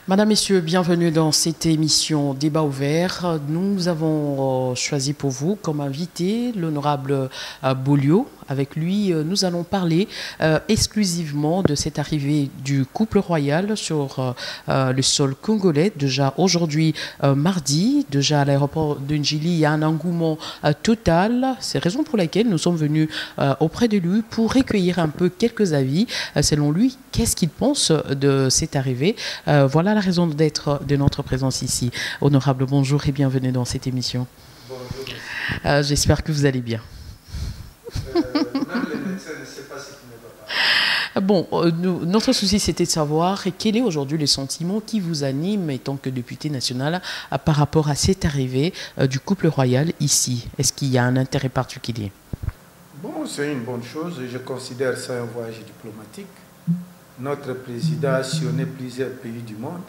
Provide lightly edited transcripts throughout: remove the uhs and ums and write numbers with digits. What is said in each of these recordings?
Madame, Messieurs, bienvenue dans cette émission Débat ouvert. Nous avons choisi pour vous comme invité l'honorable Bolio. Avec lui, nous allons parler exclusivement de cette arrivée du couple royal sur le sol congolais. Déjà aujourd'hui, mardi, déjà à l'aéroport de Njili, il y a un engouement total. C'est la raison pour laquelle nous sommes venus auprès de lui pour recueillir un peu quelques avis. Selon lui, qu'est-ce qu'il pense de cette arrivée? Voilà la raison d'être de notre présence ici. Honorable, bonjour et bienvenue dans cette émission. Bonjour. J'espère que vous allez bien. Même les médecins ne savent pas ce qui ne va pas. Bon, notre souci, c'était de savoir quel est aujourd'hui le sentiment qui vous anime, étant que député national, par rapport à cette arrivée du couple royal ici. Est-ce qu'il y a un intérêt particulier? Bon, c'est une bonne chose. Je considère ça un voyage diplomatique. Notre président a sillonné plusieurs pays du monde.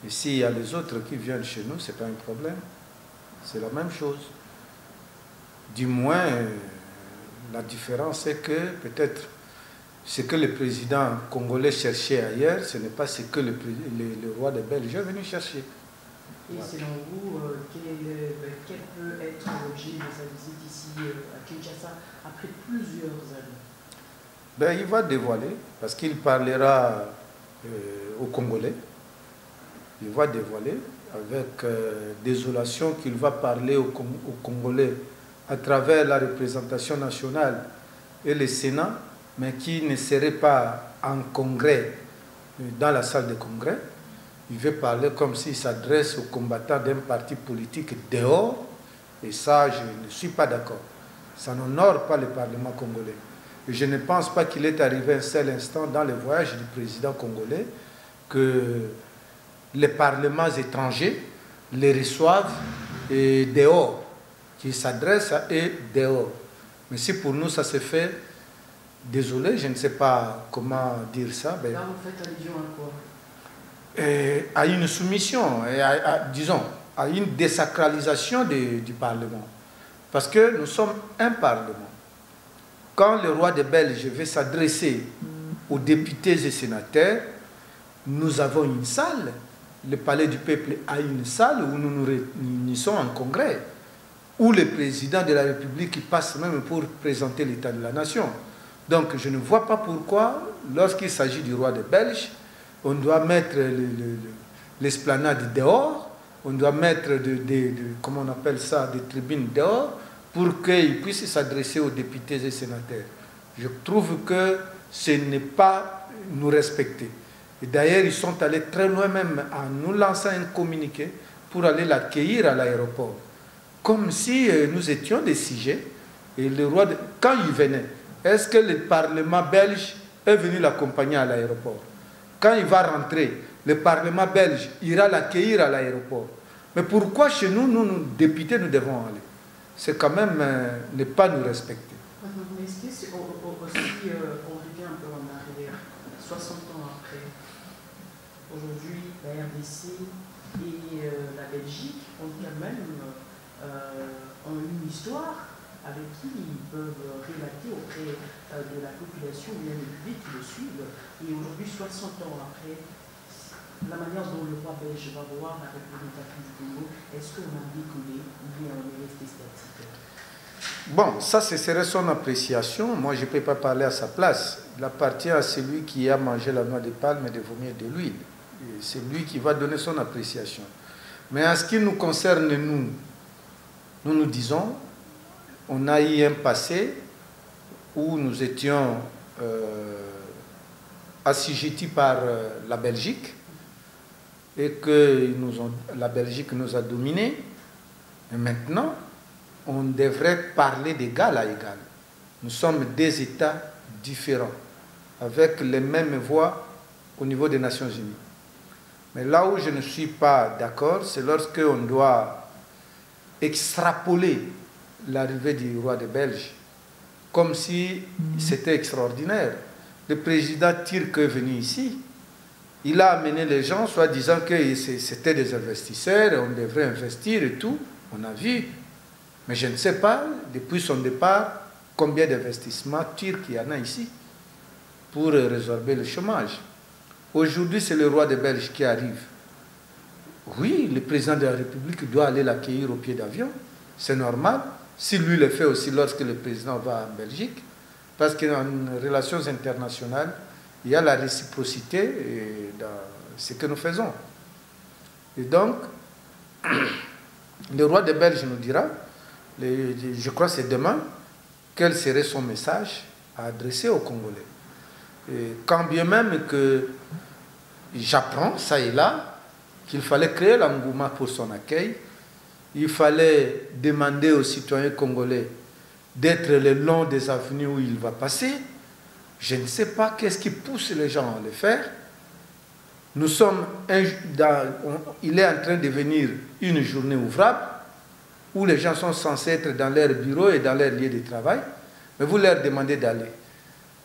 Et s'il y a les autres qui viennent chez nous, ce n'est pas un problème. C'est la même chose. Du moins, la différence c'est que peut-être ce que le président congolais cherchait ailleurs, ce n'est pas ce que le roi des Belges est venu chercher. Et selon vous, quel peut être l'objet de sa visite ici à Kinshasa après plusieurs années? Ben, il va dévoiler, parce qu'il parlera aux Congolais. Il va dévoiler avec désolation qu'il va parler aux Congolais à travers la représentation nationale et le Sénat, mais qui ne serait pas en congrès, dans la salle de congrès. Il veut parler comme s'il s'adresse aux combattants d'un parti politique dehors, et ça, je ne suis pas d'accord. Ça n'honore pas le Parlement congolais. Et je ne pense pas qu'il est arrivé un seul instant dans le voyage du président congolais que les parlements étrangers les reçoivent dehors, qu'ils s'adressent à eux dehors. Mais si pour nous ça se fait, désolé, je ne sais pas comment dire ça. Là, vous faites allusion à quoi? À une soumission, disons, à une désacralisation du Parlement. Parce que nous sommes un Parlement. Quand le roi des Belges veut s'adresser aux députés et sénateurs, nous avons une salle. Le palais du peuple a une salle où nous nous réunissons en congrès, où le président de la République passe même pour présenter l'état de la nation. Donc je ne vois pas pourquoi, lorsqu'il s'agit du roi des Belges, on doit mettre l'esplanade dehors, on doit mettre comment on appelle ça, des tribunes dehors, pour qu'ils puissent s'adresser aux députés et sénateurs. Je trouve que ce n'est pas nous respecter. Et d'ailleurs, ils sont allés très loin même en nous lançant un communiqué pour aller l'accueillir à l'aéroport. Comme si nous étions des sujets. Et le roi, quand il venait, est-ce que le Parlement belge est venu l'accompagner à l'aéroport? Quand il va rentrer, le Parlement belge ira l'accueillir à l'aéroport. Mais pourquoi chez nous, nous députés, nous devons aller? C'est quand même ne pas nous respecter. Mais est-ce que aussi, on revient un peu en arrière, 60 ans après, aujourd'hui, la RDC et la Belgique ont quand même ont une histoire avec qui ils peuvent relater auprès de la population ou bien du public qui le suivent. Et aujourd'hui, 60 ans après, la manière dont le roi belge va voir la République du Congo, est-ce qu'on a décollé ou bien on est resté statique? Bon, ça, ce serait son appréciation. Moi, je ne peux pas parler à sa place. Il appartient à celui qui a mangé la noix de palme et de vomir de l'huile. C'est lui qui va donner son appréciation. Mais en ce qui nous concerne, nous disons, on a eu un passé où nous étions assujettis par la Belgique et que la Belgique nous a dominés. Et maintenant, on devrait parler d'égal à égal. Nous sommes des États différents, avec les mêmes voix au niveau des Nations Unies. Mais là où je ne suis pas d'accord, c'est lorsqu'on doit extrapoler l'arrivée du roi des Belges, comme si c'était extraordinaire. Le président turc est venu ici, il a amené les gens, soit disant que c'était des investisseurs, on devrait investir et tout, on a vu. Mais je ne sais pas, depuis son départ, combien d'investissements turcs il y en a ici pour résorber le chômage. Aujourd'hui, c'est le roi des Belges qui arrive. Oui, le président de la République doit aller l'accueillir au pied d'avion. C'est normal. Si lui le fait aussi lorsque le président va en Belgique, parce qu'en relations internationales, il y a la réciprocité dans ce que nous faisons. Et donc, le roi des Belges nous dira, je crois que c'est demain, quel serait son message à adresser aux Congolais. Et quand bien même que j'apprends, ça et là, qu'il fallait créer l'engouement pour son accueil, il fallait demander aux citoyens congolais d'être le long des avenues où il va passer. Je ne sais pas qu'est-ce qui pousse les gens à le faire. Nous sommes il est en train de devenir une journée ouvrable où les gens sont censés être dans leur bureau et dans leur lieu de travail, mais vous leur demandez d'aller.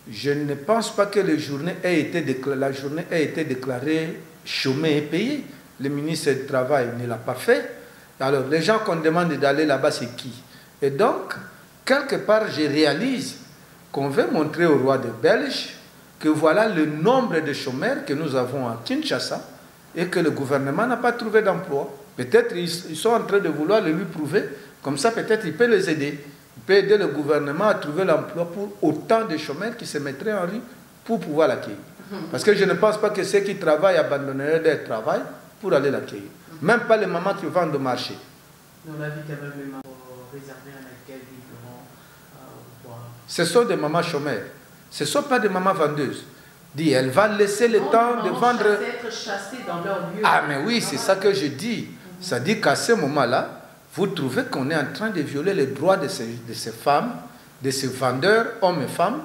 Je ne pense pas que la journée ait été déclarée chômée et payée. Le ministre du Travail ne l'a pas fait. Alors, les gens qu'on demande d'aller là-bas, c'est qui? Et donc, quelque part, je réalise qu'on veut montrer au roi des Belges que voilà le nombre de chômeurs que nous avons à Kinshasa et que le gouvernement n'a pas trouvé d'emploi. Peut-être ils sont en train de vouloir le lui prouver. Comme ça, peut-être il peut les aider. Il peut aider le gouvernement à trouver l'emploi pour autant de chômeurs qui se mettraient en rue pour pouvoir l'accueillir. Parce que je ne pense pas que ceux qui travaillent abandonneraient leur travail pour aller l'accueillir. Même pas les mamans qui vendent au marché. On a vu quand même les mamans réserver un accueil différent. Ce sont des mamans chômeurs. Ce ne sont pas des mamans vendeuses. Dit, elle va laisser le temps de vendre. Être chassées dans leur lieu. Ah, mais oui, c'est ça que je dis. Ça dit qu'à ce moment-là, vous trouvez qu'on est en train de violer les droits de ces femmes, de ces vendeurs, hommes et femmes,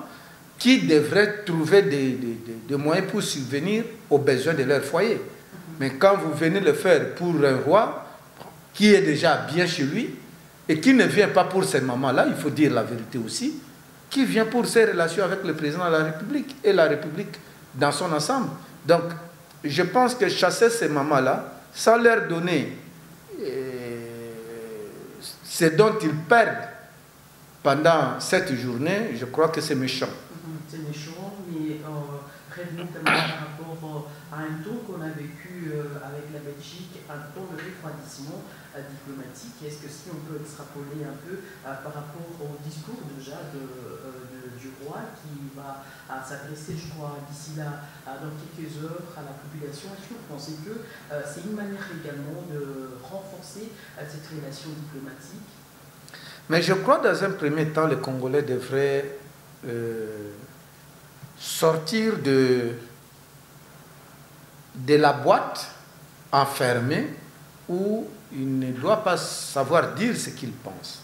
qui devraient trouver des moyens pour subvenir aux besoins de leur foyer. Mais quand vous venez le faire pour un roi qui est déjà bien chez lui et qui ne vient pas pour cette maman-là, il faut dire la vérité aussi, qui vient pour ses relations avec le président de la République et la République dans son ensemble. Donc, je pense que chasser ces mamans-là, sans leur donner ce dont ils perdent pendant cette journée, je crois que c'est méchant. C'est méchant, mais prévenons par rapport à un ton qu'on a vécu avec la Belgique, un ton de refroidissement diplomatique. Est-ce que si on peut extrapoler un peu par rapport au discours déjà du roi qui va s'adresser, je crois, d'ici là, dans quelques heures à la population, est-ce que vous pensez que c'est une manière également de renforcer cette relation diplomatique? Mais je crois dans un premier temps, les Congolais devraient sortir de la boîte enfermée où il ne doit pas savoir dire ce qu'il pense.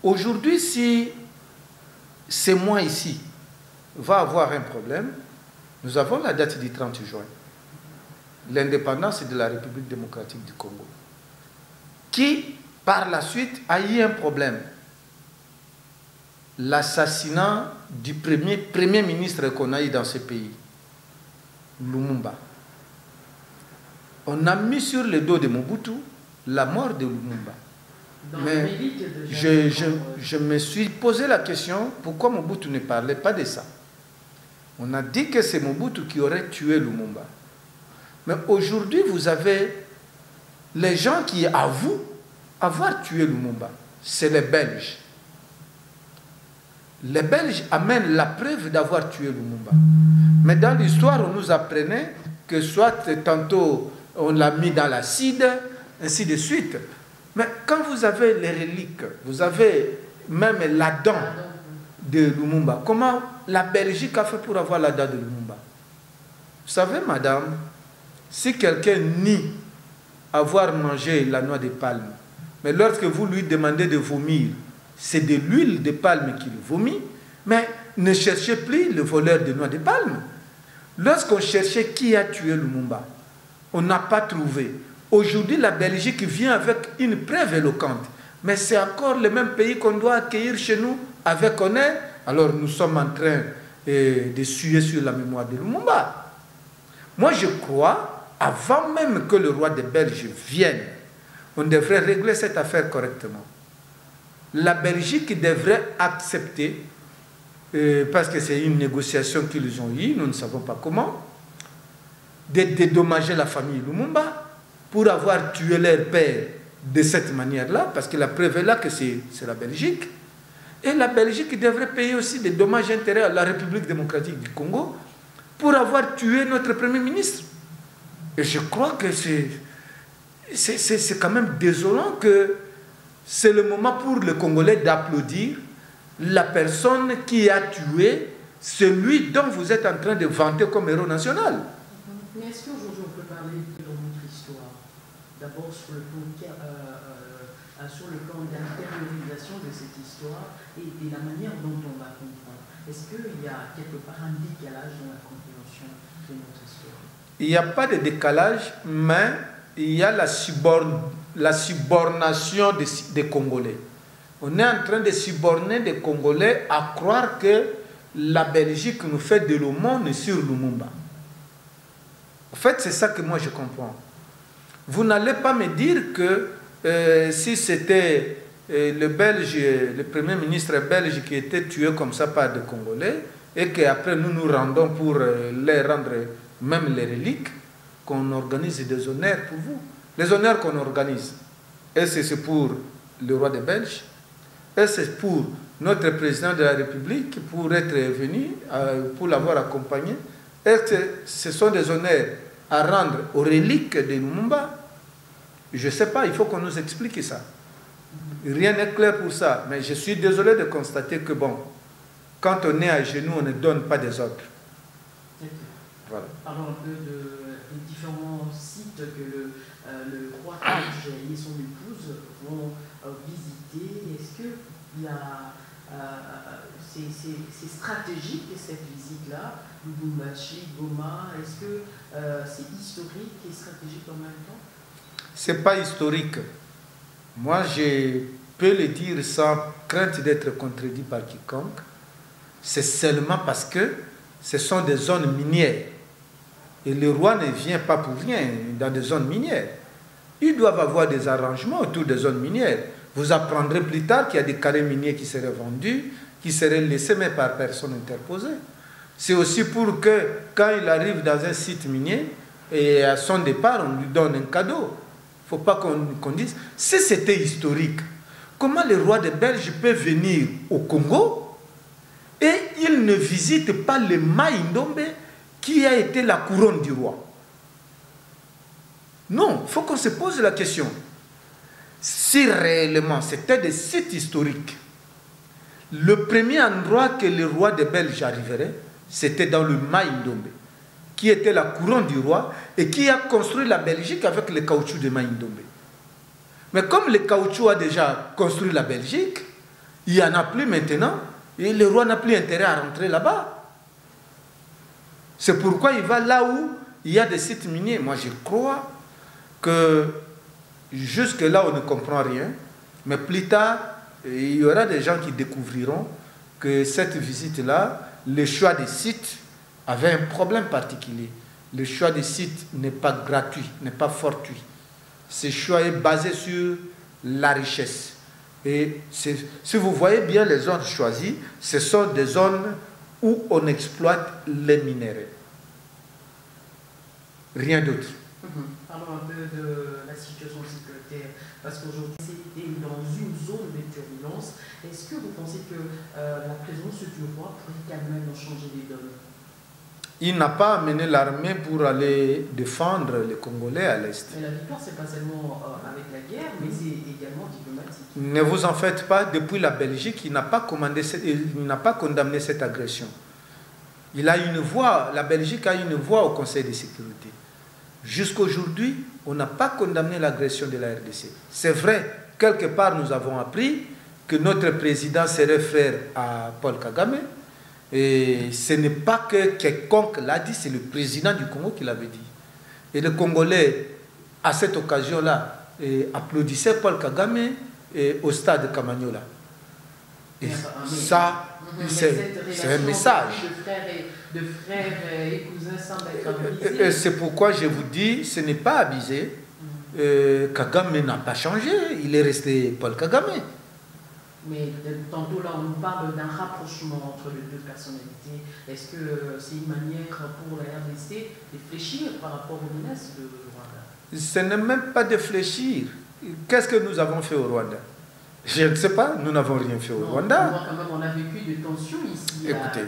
Aujourd'hui, si c'est moi ici va avoir un problème, nous avons la date du 30 juin, l'indépendance de la République démocratique du Congo, qui par la suite a eu un problème. L'assassinat du premier ministre qu'on a eu dans ce pays, Lumumba. On a mis sur le dos de Mobutu la mort de Lumumba. Mais je me suis posé la question, pourquoi Mobutu ne parlait pas de ça? On a dit que c'est Mobutu qui aurait tué Lumumba. Mais aujourd'hui, vous avez les gens qui avouent avoir tué Lumumba. C'est les Belges. Les Belges amènent la preuve d'avoir tué Lumumba. Mais dans l'histoire, on nous apprenait que soit tantôt on l'a mis dans l'acide, ainsi de suite. Mais quand vous avez les reliques, vous avez même la dent de Lumumba, comment la Belgique a fait pour avoir la dent de Lumumba? Vous savez, madame, si quelqu'un nie avoir mangé la noix de palme, mais lorsque vous lui demandez de vomir, c'est de l'huile de palme qu'il vomit, mais ne cherchez plus le voleur de noix de palme. Lorsqu'on cherchait qui a tué Lumumba, on n'a pas trouvé. Aujourd'hui, la Belgique vient avec une preuve éloquente. Mais c'est encore le même pays qu'on doit accueillir chez nous avec honneur. Alors nous sommes en train de suer sur la mémoire de Lumumba. Moi, je crois, avant même que le roi des Belges vienne, on devrait régler cette affaire correctement. La Belgique devrait accepter, parce que c'est une négociation qu'ils ont eue, nous ne savons pas comment, de dédommager la famille Lumumba pour avoir tué leur père de cette manière-là, parce que la preuve est là que c'est la Belgique. Et la Belgique devrait payer aussi des dommages intérêts à la République démocratique du Congo pour avoir tué notre Premier ministre. Et je crois que c'est quand même désolant que c'est le moment pour le Congolais d'applaudir la personne qui a tué celui dont vous êtes en train de vanter comme héros national. Mais est-ce qu'aujourd'hui on peut parler de notre histoire? D'abord sur le plan d'intériorisation de cette histoire et la manière dont on la comprend. Est-ce qu'il y a quelque part un décalage dans la compréhension de notre histoire? Il n'y a pas de décalage, mais il y a la subornation des Congolais. On est en train de suborner des Congolais à croire que la Belgique nous fait de l'aumône sur Lumumba. En fait, c'est ça que moi je comprends. Vous n'allez pas me dire que si c'était le Premier ministre belge qui était tué comme ça par des Congolais, et qu'après nous nous rendons pour les rendre même les reliques, qu'on organise des honneurs pour vous. Les honneurs qu'on organise, est-ce que c'est pour le roi des Belges? Est-ce que c'est pour notre président de la République pour être venu, pour l'avoir accompagné? Est-ce que ce sont des honneurs à rendre aux reliques de Lumumba? Je ne sais pas, il faut qu'on nous explique ça. Rien n'est clair pour ça, mais je suis désolé de constater que bon, quand on est à genoux, on ne donne pas des ordres. Voilà. Parlons un peu des différents sites que le roi belge et son épouse vont visiter. Est-ce que c'est stratégique cette visite-là, Lubumbashi, Goma? Est-ce que c'est historique et stratégique en même temps? C'est pas historique. Moi, je peux le dire sans crainte d'être contredit par quiconque. C'est seulement parce que ce sont des zones minières. Et le roi ne vient pas pour rien dans des zones minières. Ils doivent avoir des arrangements autour des zones minières. Vous apprendrez plus tard qu'il y a des carrés miniers qui seraient vendus, qui seraient laissés, mais par personne interposée. C'est aussi pour que, quand il arrive dans un site minier, et à son départ, on lui donne un cadeau. Il ne faut pas qu'on dise... Si c'était historique, comment le roi des Belges peut venir au Congo et il ne visite pas le Mai-Ndombe qui a été la couronne du roi? Non, il faut qu'on se pose la question. Si réellement c'était des sites historiques, le premier endroit que le roi des Belges arriverait, c'était dans le Mai-Ndombe, qui était la couronne du roi et qui a construit la Belgique avec le caoutchouc de Mai-Ndombe. Mais comme le caoutchouc a déjà construit la Belgique, il n'y en a plus maintenant et le roi n'a plus intérêt à rentrer là-bas. C'est pourquoi il va là où il y a des sites miniers. Moi, je crois que jusque-là, on ne comprend rien, mais plus tard, il y aura des gens qui découvriront que cette visite-là, le choix des sites avait un problème particulier. Le choix des sites n'est pas gratuit, n'est pas fortuit. Ce choix est basé sur la richesse. Et si vous voyez bien les zones choisies, ce sont des zones où on exploite les minéraux. Rien d'autre. Parlons un peu de la situation sécuritaire, parce qu'aujourd'hui, c'est dans une zone de turbulence. Est-ce que vous pensez que la présence du roi pourrait quand même changer les donnes? Il n'a pas amené l'armée pour aller défendre les Congolais à l'Est. Mais la victoire, ce n'est pas seulement avec la guerre, mais c'est également diplomatique. Ne vous en faites pas, depuis la Belgique, il n'a pas condamné cette agression. Il a une voix, la Belgique a une voix au Conseil de sécurité. Jusqu'aujourd'hui, on n'a pas condamné l'agression de la RDC. C'est vrai, quelque part, nous avons appris que notre président serait frère à Paul Kagame. Et ce n'est pas que quiconque l'a dit, c'est le président du Congo qui l'avait dit. Et les Congolais, à cette occasion-là, applaudissaient Paul Kagame au stade Kamanyola. Et ça, c'est un message. De frères et cousins sans être abusés. C'est pourquoi je vous dis, ce n'est pas abusé. Kagame n'a pas changé, il est resté Paul Kagame. Mais tantôt là, on nous parle d'un rapprochement entre les deux personnalités. Est-ce que c'est une manière pour la RDC de fléchir par rapport aux menaces de Rwanda? Ce n'est même pas de fléchir. Qu'est-ce que nous avons fait au Rwanda? Je ne sais pas, nous n'avons rien fait au Rwanda. Quand même, on a vécu des tensions ici, écoutez,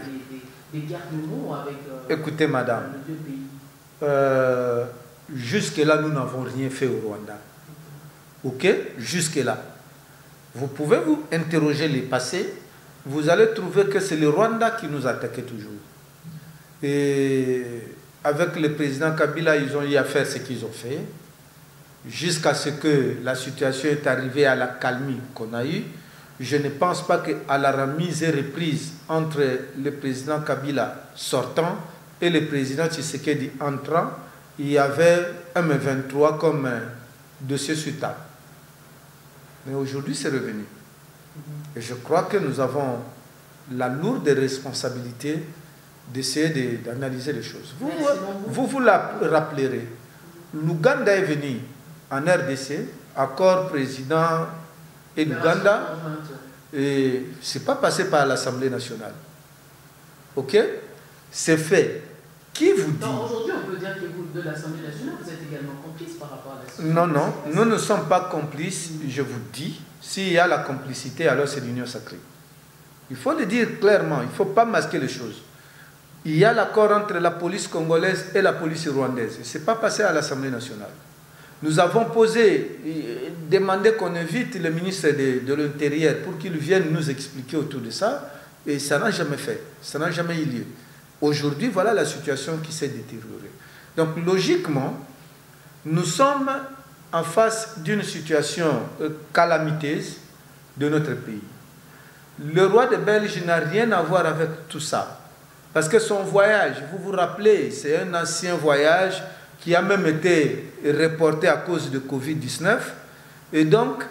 des guerres de mots avec écoutez, madame, les deux pays. Jusque-là, nous n'avons rien fait au Rwanda. Ok? Jusque-là. Vous pouvez vous interroger les passés, vous allez trouver que c'est le Rwanda qui nous attaquait toujours. Et avec le président Kabila, ils ont eu à faire ce qu'ils ont fait, jusqu'à ce que la situation est arrivée à la calmie qu'on a eue. Je ne pense pas qu'à la remise et reprise entre le président Kabila sortant et le président Tshisekedi entrant, il y avait M23 comme dossier sur table. Mais aujourd'hui, c'est revenu. Et je crois que nous avons la lourde responsabilité d'essayer d'analyser les choses. Vous la rappellerez. L'Ouganda est venu en RDC, accord président et l'Ouganda, et ce n'est pas passé par l'Assemblée nationale. Ok? C'est fait. Qui vous dit? Aujourd'hui, on peut dire que vous, de l'Assemblée nationale, vous êtes également complice par rapport à la Non, non, nous ne sommes pas complices, je vous dis. S'il y a la complicité, alors c'est l'union sacrée. Il faut le dire clairement, il ne faut pas masquer les choses. Il y a l'accord entre la police congolaise et la police rwandaise. Ce n'est pas passé à l'Assemblée nationale. Nous avons demandé qu'on invite le ministre de l'Intérieur pour qu'il vienne nous expliquer autour de ça, et ça n'a jamais fait, ça n'a jamais eu lieu. Aujourd'hui, voilà la situation qui s'est détériorée. Donc, logiquement, nous sommes en face d'une situation calamiteuse de notre pays. Le roi de Belge n'a rien à voir avec tout ça. Parce que son voyage, vous vous rappelez, c'est un ancien voyage qui a même été reporté à cause de Covid-19. Et donc,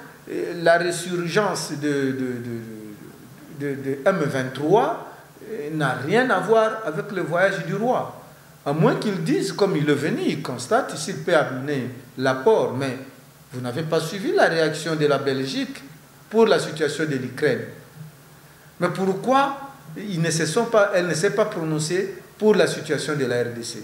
la résurgence de M23 n'a rien à voir avec le voyage du roi. À moins qu'il dise, comme il est venu, il constate s'il peut amener l'apport. Mais vous n'avez pas suivi la réaction de la Belgique pour la situation de l'Ukraine. Mais pourquoi elle ne s'est pas prononcée pour la situation de la RDC?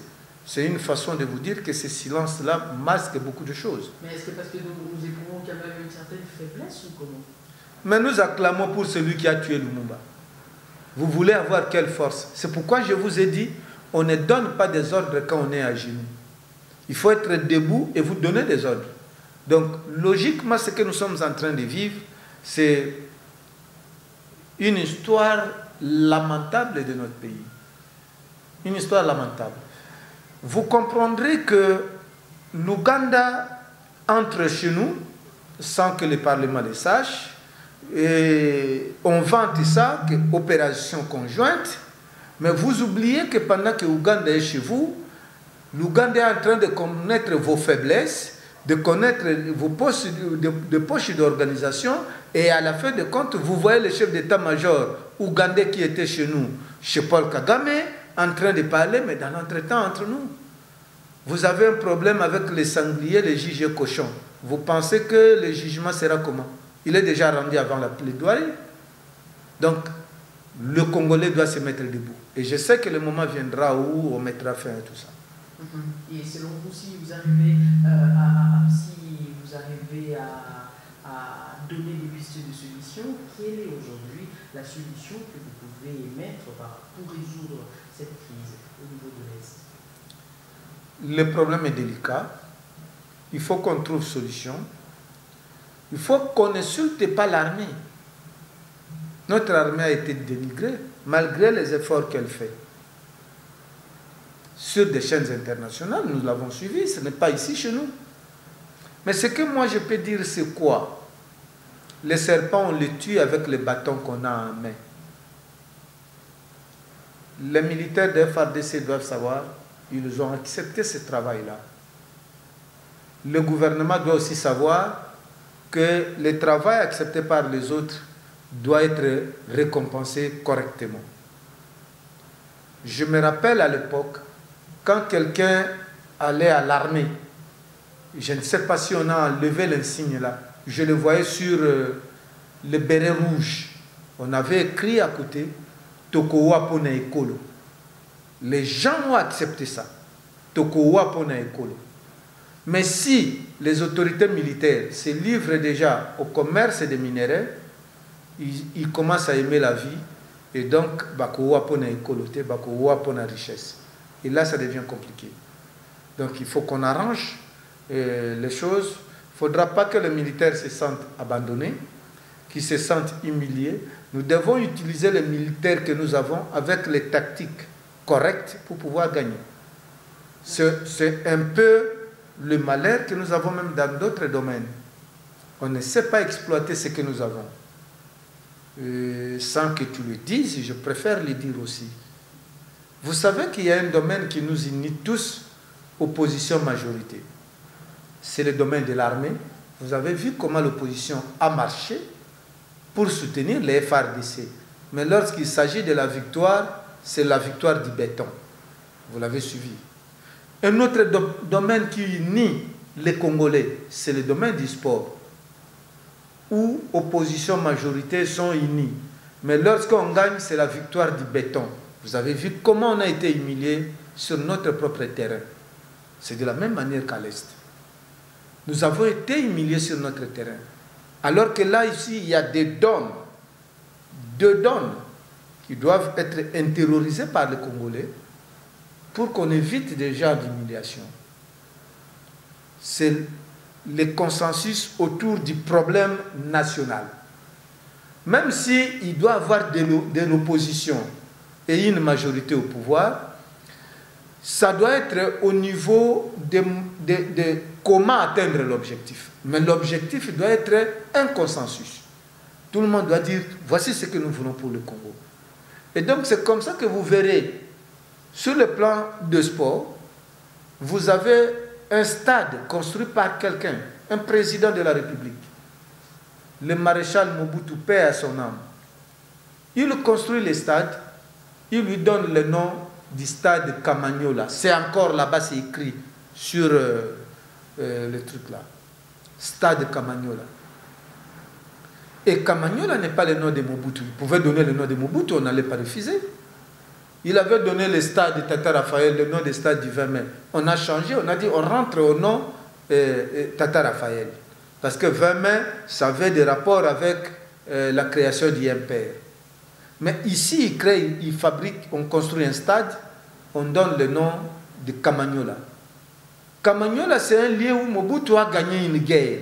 C'est une façon de vous dire que ce silence-là masque beaucoup de choses. Mais est-ce que parce que nous éprouvons quand même une certaine faiblesse ou comment? Mais nous acclamons pour celui qui a tué Lumumba. Vous voulez avoir quelle force? C'est pourquoi je vous ai dit, on ne donne pas des ordres quand on est à genoux. Il faut être debout et vous donner des ordres. Donc, logiquement, ce que nous sommes en train de vivre, c'est une histoire lamentable de notre pays. Une histoire lamentable. Vous comprendrez que l'Ouganda entre chez nous sans que le Parlement le sache. Et on vante ça, que opération conjointe, mais vous oubliez que pendant que l'Ouganda est chez vous, l'Ouganda est en train de connaître vos faiblesses, de connaître vos poches d'organisation, et à la fin de compte, vous voyez le chef d'état-major ougandais qui était chez nous, chez Paul Kagame, en train de parler, mais dans l'entretemps entre nous. Vous avez un problème avec les sangliers, les juges cochons. Vous pensez que le jugement sera comment? Il est déjà rendu avant la plaidoirie. Donc, le Congolais doit se mettre debout. Et je sais que le moment viendra où on mettra fin à tout ça. Et selon vous, si vous arrivez à donner des pistes de solution, quelle est aujourd'hui la solution que vous pouvez émettre pour résoudre cette crise au niveau de l'Est? Le problème est délicat. Il faut qu'on trouve solution. Il faut qu'on n'insulte pas l'armée. Notre armée a été dénigrée, malgré les efforts qu'elle fait. Sur des chaînes internationales, nous l'avons suivi, ce n'est pas ici chez nous. Mais ce que moi je peux dire, c'est quoi? Les serpents, on les tue avec les bâtons qu'on a en main. Les militaires de FARDC doivent savoir, ils ont accepté ce travail-là. Le gouvernement doit aussi savoir que le travail accepté par les autres doit être récompensé correctement. Je me rappelle à l'époque, quand quelqu'un allait à l'armée, je ne sais pas si on a enlevé l'insigne là, je le voyais sur le béret rouge. On avait écrit à côté Tokowa Pona Ekolo. Les gens ont accepté ça. Tokowa Pona Ekolo. Mais si les autorités militaires se livrent déjà au commerce des minéraux, ils commencent à aimer la vie et donc Bakowa Pona Ekolo, Bakowa Pona richesse. Et là, ça devient compliqué. Donc il faut qu'on arrange les choses. Il ne faudra pas que les militaires se sentent abandonnés, qu'ils se sentent humiliés. Nous devons utiliser les militaires que nous avons avec les tactiques correctes pour pouvoir gagner. C'est un peu le malheur que nous avons même dans d'autres domaines. On ne sait pas exploiter ce que nous avons. Sans que tu le dises, je préfère le dire aussi. Vous savez qu'il y a un domaine qui nous unit tous, opposition-majorité. C'est le domaine de l'armée. Vous avez vu comment l'opposition a marché pour soutenir les FARDC. Mais lorsqu'il s'agit de la victoire, c'est la victoire du béton. Vous l'avez suivi. Un autre domaine qui unit les Congolais, c'est le domaine du sport, où opposition-majorité sont unis. Mais lorsqu'on gagne, c'est la victoire du béton. Vous avez vu comment on a été humilié sur notre propre terrain. C'est de la même manière qu'à l'Est. Nous avons été humiliés sur notre terrain. Alors que là, ici, il y a deux dons qui doivent être intériorisés par les Congolais pour qu'on évite des genres d'humiliation. C'est le consensus autour du problème national. Même s'il doit y avoir de l'opposition et une majorité au pouvoir, ça doit être au niveau de comment atteindre l'objectif. Mais l'objectif doit être un consensus. Tout le monde doit dire, voici ce que nous voulons pour le Congo. Et donc c'est comme ça que vous verrez, sur le plan de sport, vous avez un stade construit par quelqu'un, un président de la République. Le maréchal Mobutu, paix à son âme. Il construit le stade, il lui donne le nom du stade Kamagnola. C'est encore là-bas, c'est écrit sur le truc là. Stade Kamagnola. Et Kamagnola n'est pas le nom de Mobutu. Il pouvait donner le nom de Mobutu, on n'allait pas refuser. Il avait donné le stade de Tata Raphaël, le nom du stade du 20 mai. On a changé, on a dit on rentre au nom Tata Raphaël. Parce que 20 mai, ça avait des rapports avec la création du MPR. Mais ici, il fabrique, on construit un stade, on donne le nom de Kamagnola. Kamagnola, c'est un lieu où Mobutu a gagné une guerre.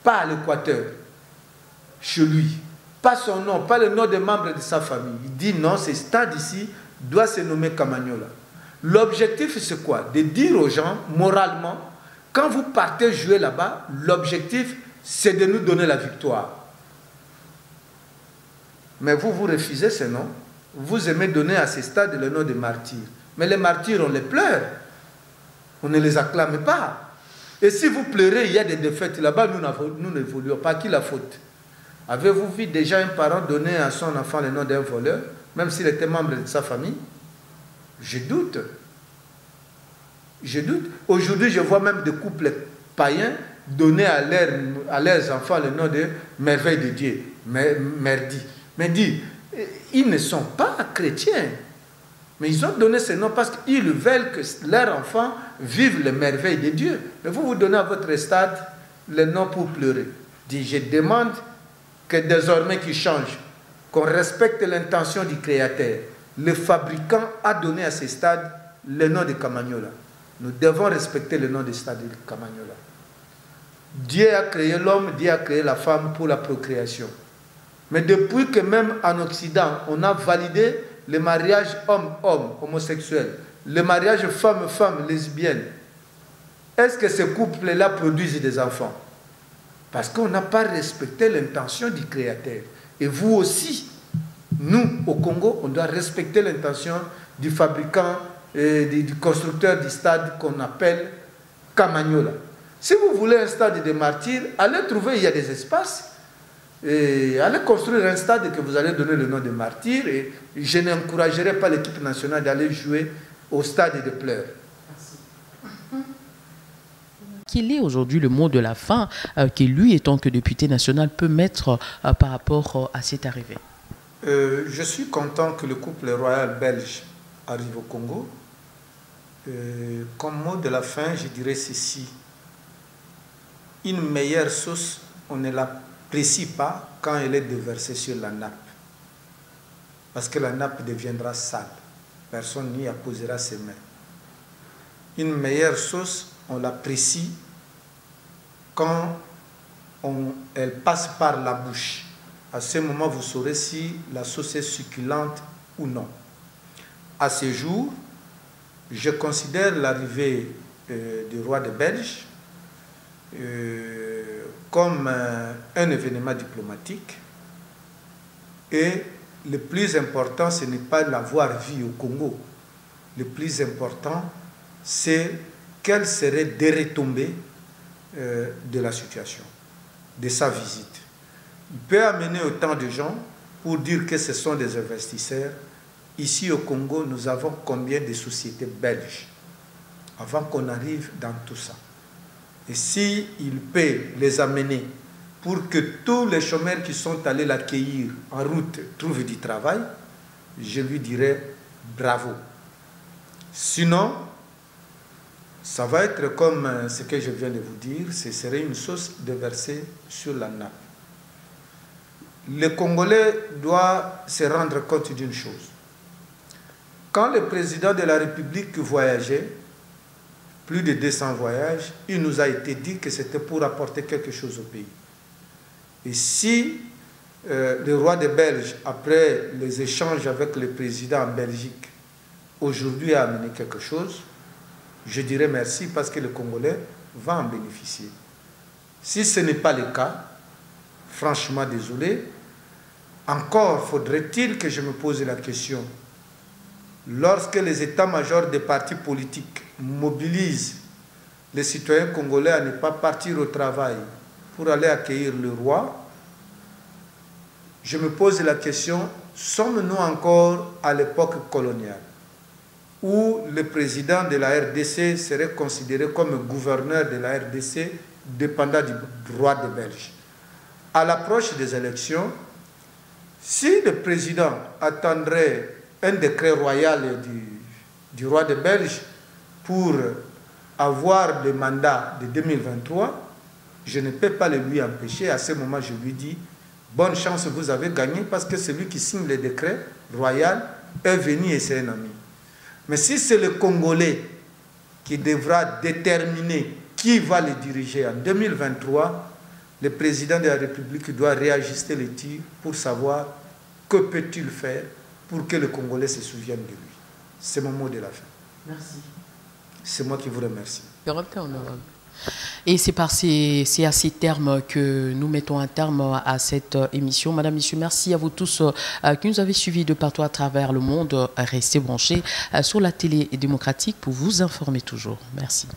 Pas à l'Équateur, chez lui. Pas son nom, pas le nom des membres de sa famille. Il dit non, ce stade ici doit se nommer Kamagnola. L'objectif, c'est quoi? De dire aux gens, moralement, quand vous partez jouer là-bas, l'objectif, c'est de nous donner la victoire. Mais vous refusez ce nom. Vous aimez donner à ces stades le nom de martyrs. Mais les martyrs, on les pleure. On ne les acclame pas. Et si vous pleurez, il y a des défaites là-bas, nous n'évoluons pas. Qui la faute? Avez-vous vu déjà un parent donner à son enfant le nom d'un voleur, même s'il était membre de sa famille? Je doute. Je doute. Aujourd'hui, je vois même des couples païens donner à leurs enfants le nom de merveille de Dieu, merdi. Mais dit, ils ne sont pas chrétiens. Mais ils ont donné ce nom parce qu'ils veulent que leurs enfants vivent les merveilles de Dieu. Mais vous donnez à votre stade le nom pour pleurer. Dit, je demande que désormais qu'ils changent, qu'on respecte l'intention du Créateur. Le fabricant a donné à ce stade le nom de Kamagnola. Nous devons respecter le nom du stade de Kamagnola. Dieu a créé l'homme, Dieu a créé la femme pour la procréation. Mais depuis que même en Occident, on a validé le mariage homme-homme, homosexuel, le mariage femme-femme, lesbienne, est-ce que ces couples-là produisent des enfants? Parce qu'on n'a pas respecté l'intention du Créateur. Et vous aussi, nous, au Congo, on doit respecter l'intention du fabricant, du constructeur du stade qu'on appelle Kamagnola. Si vous voulez un stade de martyrs, allez trouver, il y a des espaces, et allez construire un stade que vous allez donner le nom de martyrs. Et je n'encouragerai pas l'équipe nationale d'aller jouer au stade de pleurs. quel est aujourd'hui le mot de la fin que lui, étant que député national, peut mettre par rapport à cette arrivée? Je suis content que le couple royal belge arrive au Congo. Comme mot de la fin, je dirais ceci. Une meilleure sauce, on ne l'apprécie pas quand elle est déversée sur la nappe. Parce que la nappe deviendra sale. Personne n'y apposera ses mains. Une meilleure sauce, on l'apprécie quand elle passe par la bouche. À ce moment, vous saurez si la sauce est succulente ou non. À ce jour, je considère l'arrivée du roi de Belge comme un événement diplomatique. Et le plus important, ce n'est pas l'avoir vu au Congo. Le plus important, c'est quelles seraient des retombées de la situation, de sa visite. Il peut amener autant de gens pour dire que ce sont des investisseurs. Ici au Congo, nous avons combien de sociétés belges avant qu'on arrive dans tout ça? Et s'il peut les amener pour que tous les chômeurs qui sont allés l'accueillir en route trouvent du travail, je lui dirais bravo. Sinon, ça va être comme ce que je viens de vous dire, ce serait une sauce déversée sur la nappe. Le Congolais doit se rendre compte d'une chose. Quand le président de la République voyageait, plus de 200 voyages, il nous a été dit que c'était pour apporter quelque chose au pays. Et si le roi des Belges, après les échanges avec le président en Belgique, aujourd'hui a amené quelque chose, je dirais merci parce que le Congolais va en bénéficier. Si ce n'est pas le cas, franchement désolé, encore faudrait-il que je me pose la question. Lorsque les états-majors des partis politiques mobilisent les citoyens congolais à ne pas partir au travail pour aller accueillir le roi, je me pose la question, sommes-nous encore à l'époque coloniale où le président de la RDC serait considéré comme gouverneur de la RDC dépendant du roi des Belges? À l'approche des élections, si le président attendrait un décret royal du roi des Belges pour avoir le mandat de 2023, je ne peux pas le lui empêcher. À ce moment, je lui dis, bonne chance, vous avez gagné, parce que celui qui signe le décret royal est venu et c'est un ami. Mais si c'est le Congolais qui devra déterminer qui va le diriger en 2023, le président de la République doit réajuster les tirs pour savoir que peut-il faire pour que le Congolais se souvienne de lui. C'est mon mot de la fin. Merci. C'est moi qui vous remercie. Et c'est à ces termes que nous mettons un terme à cette émission. Madame, Monsieur, merci à vous tous qui nous avez suivis de partout à travers le monde. Restez branchés sur la télé démocratique pour vous informer toujours. Merci.